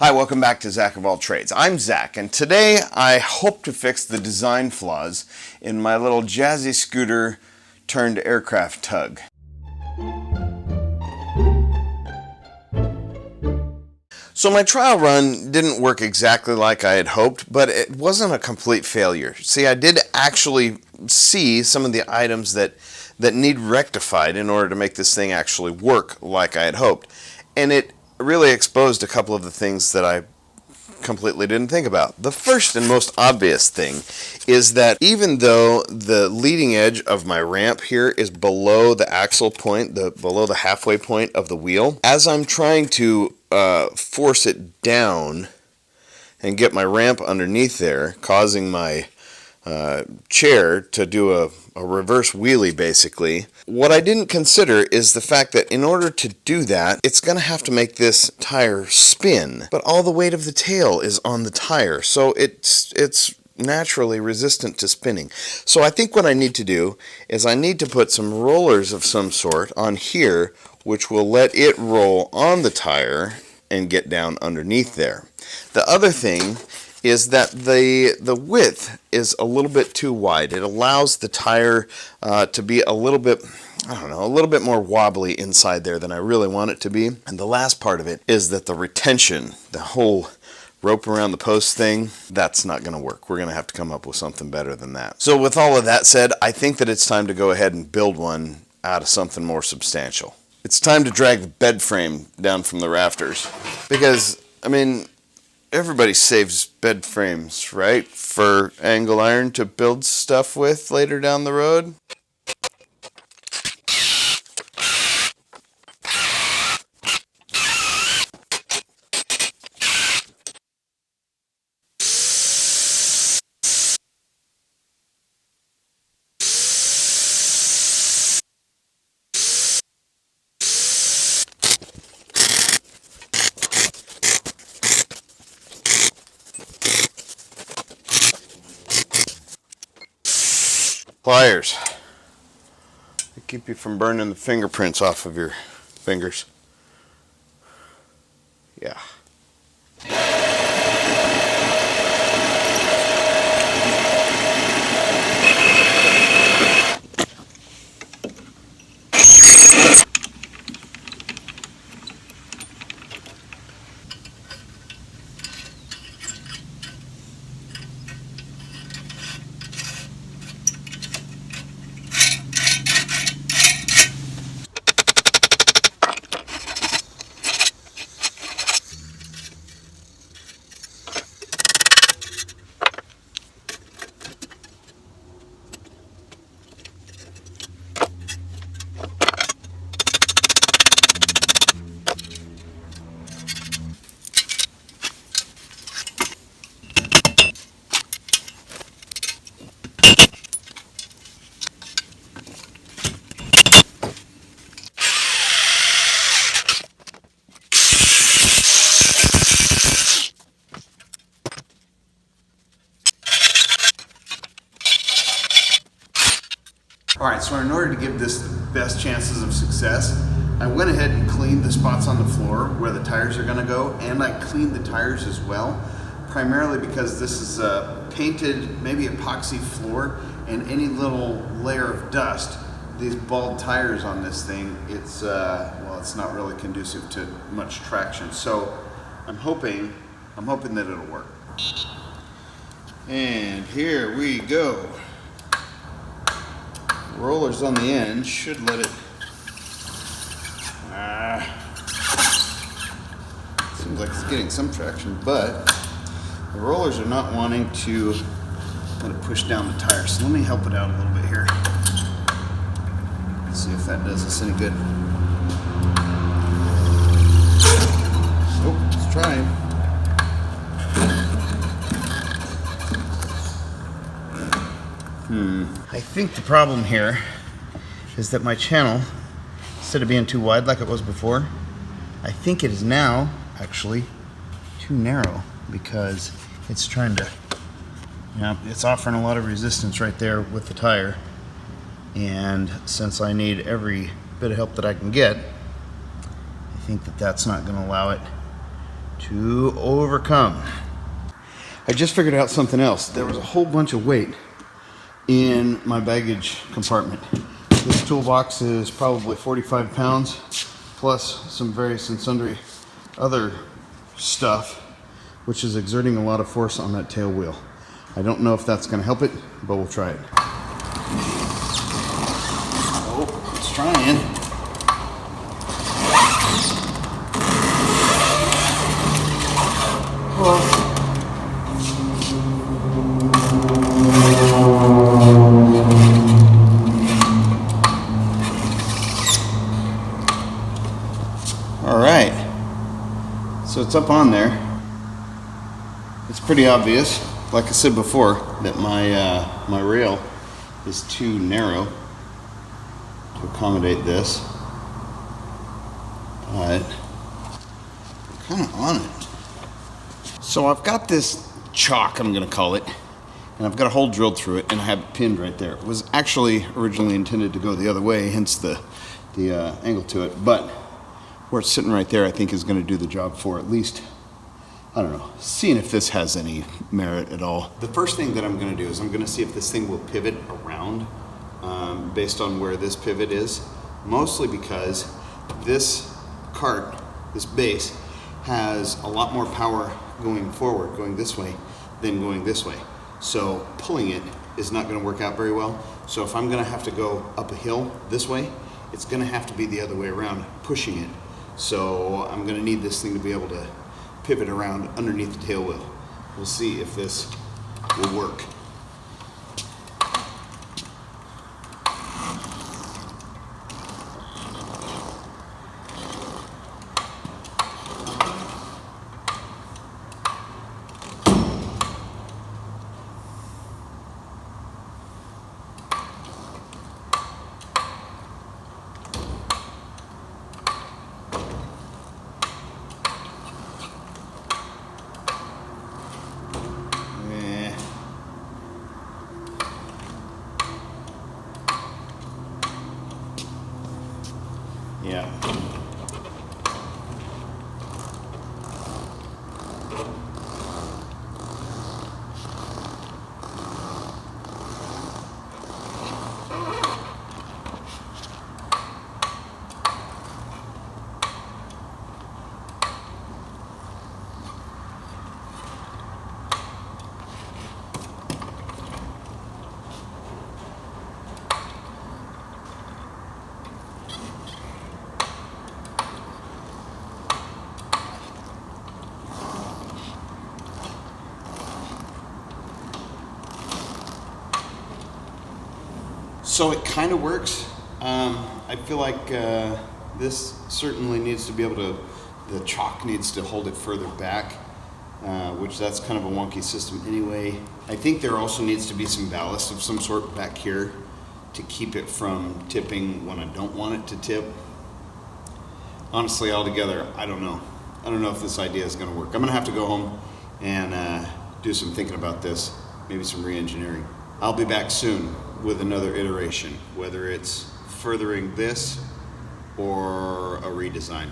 Hi, welcome back to Zack of All Trades. I'm Zack, and today I hope to fix the design flaws in my little Jazzy scooter turned aircraft tug. So my trial run didn't work exactly like I had hoped, but it wasn't a complete failure. See, I did actually see some of the items that need rectified in order to make this thing actually work like I had hoped. And it really exposed a couple of the things that I completely didn't think about. The first and most obvious thing is that even though the leading edge of my ramp here is below the axle point, below the halfway point of the wheel, as I'm trying to force it down and get my ramp underneath there, causing my chair to do a reverse wheelie basically. What I didn't consider is the fact that in order to do that, it's going to have to make this tire spin, but all the weight of the tail is on the tire, so it's naturally resistant to spinning. So I think what I need to do is I need to put some rollers of some sort on here which will let it roll on the tire and get down underneath there. The other thing is that the width is a little bit too wide. It allows the tire to be a little bit, a little bit more wobbly inside there than I really want it to be. And the last part of it is that the retention, the whole rope around the post thing, that's not going to work. We're going to have to come up with something better than that. So with all of that said, I think that it's time to go ahead and build one out of something more substantial. It's time to drag the bed frame down from the rafters because, everybody saves bed frames, right? For angle iron to build stuff with later down the road. Pliers. They keep you from burning the fingerprints off of your fingers. Yeah. Alright, so in order to give this the best chances of success, I went ahead and cleaned the spots on the floor where the tires are going to go, and I cleaned the tires as well, primarily because this is a painted, maybe epoxy floor, and any little layer of dust, these bald tires on this thing, it's not really conducive to much traction. So I'm hoping that it'll work. And here we go. Rollers on the end should let it. Seems like it's getting some traction, but the rollers are not wanting to let it push down the tire. So let me help it out a little bit here. Let's see if that does us any good. Oh, it's trying. I think the problem here is that my channel, instead of being too wide like it was before, I think it is now actually too narrow because it's trying to, it's offering a lot of resistance right there with the tire. And since I need every bit of help that I can get, I think that that's not going to allow it to overcome. I just figured out something else. There was a whole bunch of weight in my baggage compartment. This toolbox is probably 45 pounds, plus some various and sundry other stuff, which is exerting a lot of force on that tail wheel. I don't know if that's going to help it, but we'll try it. Oh, it's trying. All right, so it's up on there. It's pretty obvious, like I said before, that my rail is too narrow to accommodate this, but I'm kind of on it. So I've got this chalk, I'm going to call it, and I've got a hole drilled through it, and I have it pinned right there. It was actually originally intended to go the other way, hence the angle to it, but where it's sitting right there, I think is going to do the job for at least, I don't know, seeing if this has any merit at all. The first thing that I'm going to do is I'm going to see if this thing will pivot around based on where this pivot is, mostly because this cart, this base, has a lot more power going forward, going this way, than going this way. So pulling it is not going to work out very well. So if I'm going to have to go up a hill this way, it's going to have to be the other way around, pushing it. So I'm going to need this thing to be able to pivot around underneath the tail wheel. We'll see if this will work. Yeah. So it kind of works. I feel like this certainly needs to be able to, the chalk needs to hold it further back, which that's kind of a wonky system anyway. I think there also needs to be some ballast of some sort back here to keep it from tipping when I don't want it to tip. Honestly, altogether, I don't know. I don't know if this idea is going to work. I'm going to have to go home and do some thinking about this, maybe some re-engineering. I'll be back soon with another iteration, whether it's furthering this or a redesign.